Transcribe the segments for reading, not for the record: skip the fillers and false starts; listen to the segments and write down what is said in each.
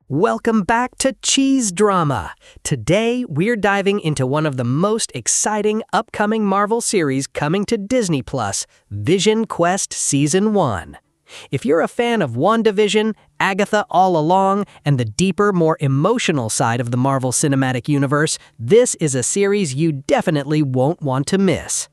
Welcome back to CheezeDrama. Today, we're diving into one of the most exciting upcoming Marvel series coming to Disney+, VisionQuest Season 1. If you're a fan of WandaVision, Agatha All Along, and the deeper, more emotional side of the Marvel Cinematic Universe, this is a series you definitely won't want to miss.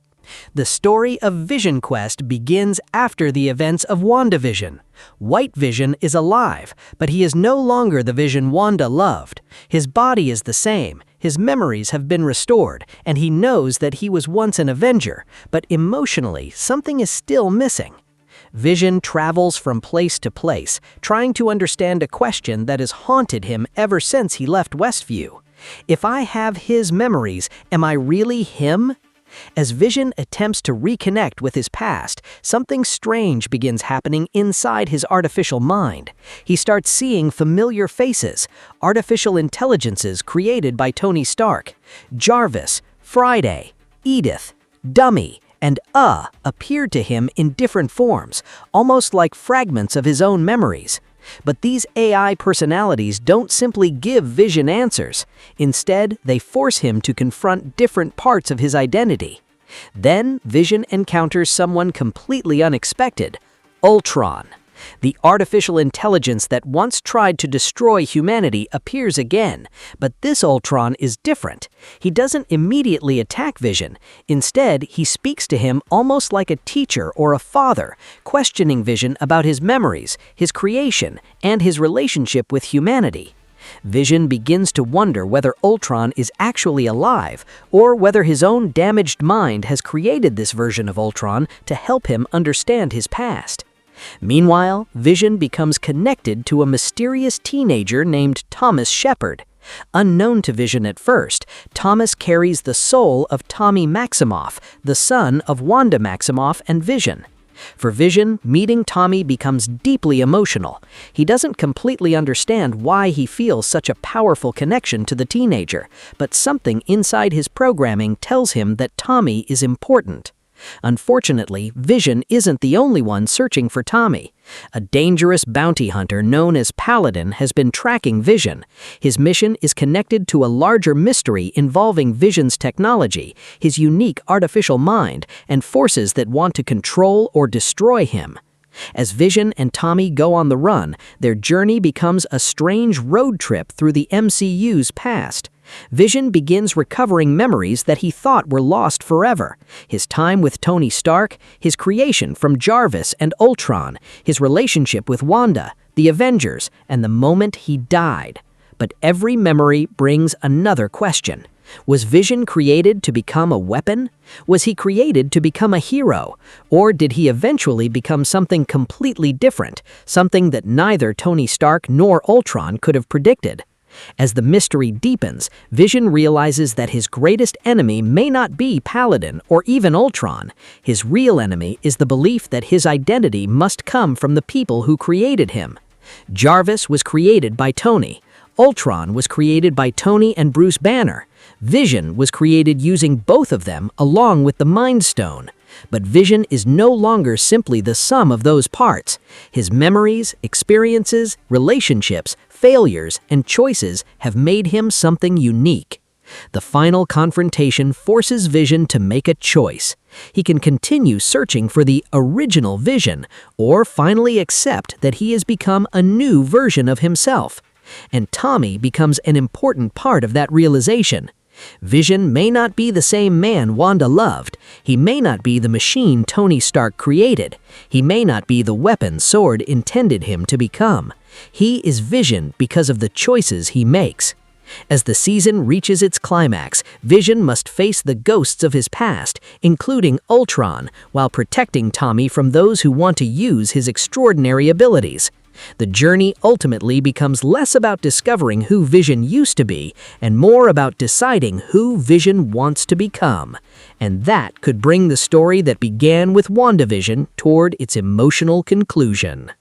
The story of VisionQuest begins after the events of WandaVision. White Vision is alive, but he is no longer the Vision Wanda loved. His body is the same, his memories have been restored, and he knows that he was once an Avenger, but emotionally, something is still missing. Vision travels from place to place, trying to understand a question that has haunted him ever since he left Westview. If I have his memories, am I really him? As Vision attempts to reconnect with his past, something strange begins happening inside his artificial mind. He starts seeing familiar faces, artificial intelligences created by Tony Stark. Jarvis, Friday, Edith, Dummy, and appeared to him in different forms, almost like fragments of his own memories. But these AI personalities don't simply give Vision answers. Instead, they force him to confront different parts of his identity. Then, Vision encounters someone completely unexpected: Ultron. The artificial intelligence that once tried to destroy humanity appears again, but this Ultron is different. He doesn't immediately attack Vision. Instead, he speaks to him almost like a teacher or a father, questioning Vision about his memories, his creation, and his relationship with humanity. Vision begins to wonder whether Ultron is actually alive, or whether his own damaged mind has created this version of Ultron to help him understand his past. Meanwhile, Vision becomes connected to a mysterious teenager named Thomas Shepard. Unknown to Vision at first, Thomas carries the soul of Tommy Maximoff, the son of Wanda Maximoff and Vision. For Vision, meeting Tommy becomes deeply emotional. He doesn't completely understand why he feels such a powerful connection to the teenager, but something inside his programming tells him that Tommy is important. Unfortunately, Vision isn't the only one searching for Tommy. A dangerous bounty hunter known as Paladin has been tracking Vision. His mission is connected to a larger mystery involving Vision's technology, his unique artificial mind, and forces that want to control or destroy him. As Vision and Tommy go on the run, their journey becomes a strange road trip through the MCU's past. Vision begins recovering memories that he thought were lost forever: his time with Tony Stark, his creation from Jarvis and Ultron, his relationship with Wanda, the Avengers, and the moment he died. But every memory brings another question. Was Vision created to become a weapon? Was he created to become a hero? Or did he eventually become something completely different, something that neither Tony Stark nor Ultron could have predicted? As the mystery deepens, Vision realizes that his greatest enemy may not be Paladin or even Ultron. His real enemy is the belief that his identity must come from the people who created him. Jarvis was created by Tony. Ultron was created by Tony and Bruce Banner. Vision was created using both of them along with the Mind Stone. But Vision is no longer simply the sum of those parts. His memories, experiences, relationships, failures, and choices have made him something unique. The final confrontation forces Vision to make a choice. He can continue searching for the original Vision, or finally accept that he has become a new version of himself. And Tommy becomes an important part of that realization. Vision may not be the same man Wanda loved. He may not be the machine Tony Stark created. He may not be the weapon S.W.O.R.D. intended him to become. He is Vision because of the choices he makes. As the season reaches its climax, Vision must face the ghosts of his past, including Ultron, while protecting Tommy from those who want to use his extraordinary abilities. The journey ultimately becomes less about discovering who Vision used to be and more about deciding who Vision wants to become. And that could bring the story that began with WandaVision toward its emotional conclusion.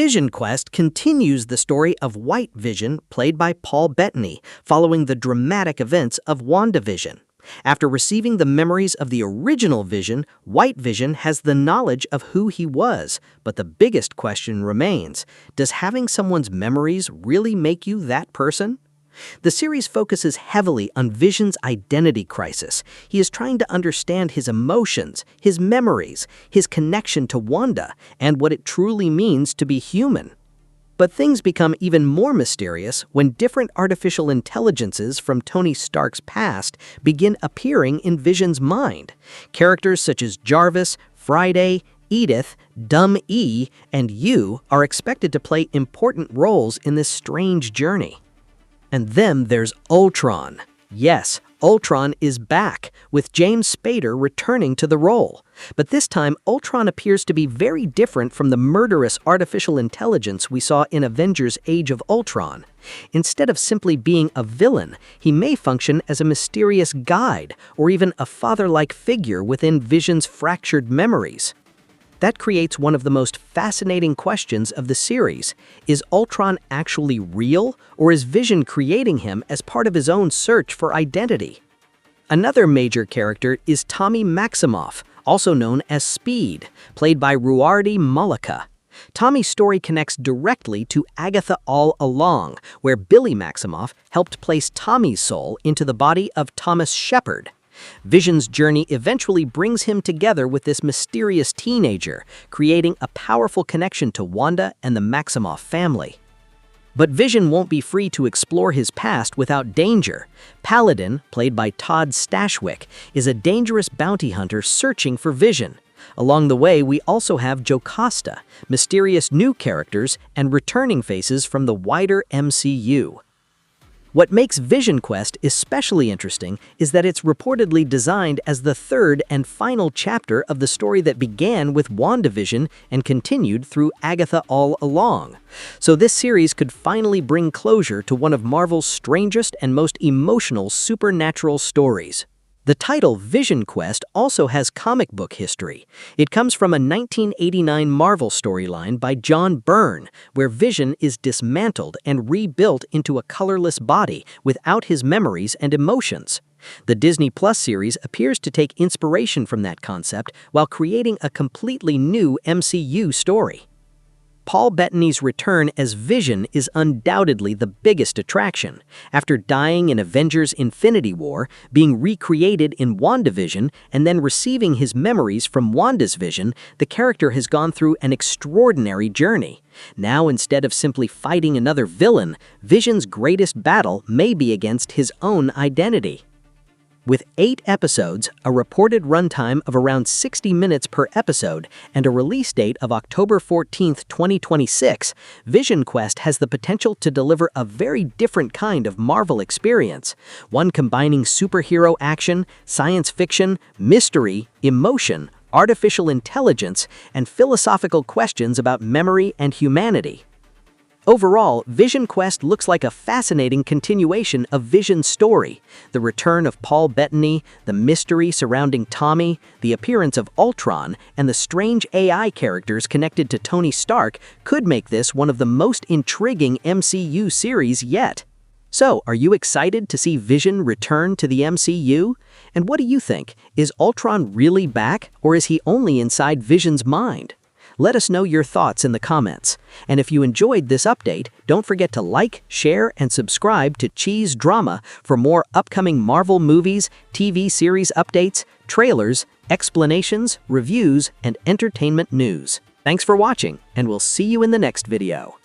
VisionQuest continues the story of White Vision, played by Paul Bettany, following the dramatic events of WandaVision. After receiving the memories of the original Vision, White Vision has the knowledge of who he was. But the biggest question remains, does having someone's memories really make you that person? The series focuses heavily on Vision's identity crisis. He is trying to understand his emotions, his memories, his connection to Wanda, and what it truly means to be human. But things become even more mysterious when different artificial intelligences from Tony Stark's past begin appearing in Vision's mind. Characters such as Jarvis, Friday, Edith, Dumb E, and You are expected to play important roles in this strange journey. And then there's Ultron. Yes, Ultron is back, with James Spader returning to the role. But this time, Ultron appears to be very different from the murderous artificial intelligence we saw in Avengers: Age of Ultron. Instead of simply being a villain, he may function as a mysterious guide, or even a father-like figure within Vision's fractured memories. That creates one of the most fascinating questions of the series. Is Ultron actually real, or is Vision creating him as part of his own search for identity? Another major character is Tommy Maximoff, also known as Speed, played by Ruardi Malika. Tommy's story connects directly to Agatha All Along, where Billy Maximoff helped place Tommy's soul into the body of Thomas Shepard. Vision's journey eventually brings him together with this mysterious teenager, creating a powerful connection to Wanda and the Maximoff family. But Vision won't be free to explore his past without danger. Paladin, played by Todd Stashwick, is a dangerous bounty hunter searching for Vision. Along the way, we also have Jocasta, mysterious new characters, and returning faces from the wider MCU. What makes VisionQuest especially interesting is that it's reportedly designed as the third and final chapter of the story that began with WandaVision and continued through Agatha All Along. So this series could finally bring closure to one of Marvel's strangest and most emotional supernatural stories. The title VisionQuest also has comic book history. It comes from a 1989 Marvel storyline by John Byrne, where Vision is dismantled and rebuilt into a colorless body without his memories and emotions. The Disney Plus series appears to take inspiration from that concept while creating a completely new MCU story. Paul Bettany's return as Vision is undoubtedly the biggest attraction. After dying in Avengers: Infinity War, being recreated in WandaVision, and then receiving his memories from Wanda's vision, the character has gone through an extraordinary journey. Now, instead of simply fighting another villain, Vision's greatest battle may be against his own identity. With 8 episodes, a reported runtime of around 60 minutes per episode, and a release date of October 14, 2026, VisionQuest has the potential to deliver a very different kind of Marvel experience, one combining superhero action, science fiction, mystery, emotion, artificial intelligence, and philosophical questions about memory and humanity. Overall, VisionQuest looks like a fascinating continuation of Vision's story. The return of Paul Bettany, the mystery surrounding Tommy, the appearance of Ultron, and the strange AI characters connected to Tony Stark could make this one of the most intriguing MCU series yet. So, are you excited to see Vision return to the MCU? And what do you think? Is Ultron really back, or is he only inside Vision's mind? Let us know your thoughts in the comments. And if you enjoyed this update, don't forget to like, share, and subscribe to CheezeDrama for more upcoming Marvel movies, TV series updates, trailers, explanations, reviews, and entertainment news. Thanks for watching, and we'll see you in the next video.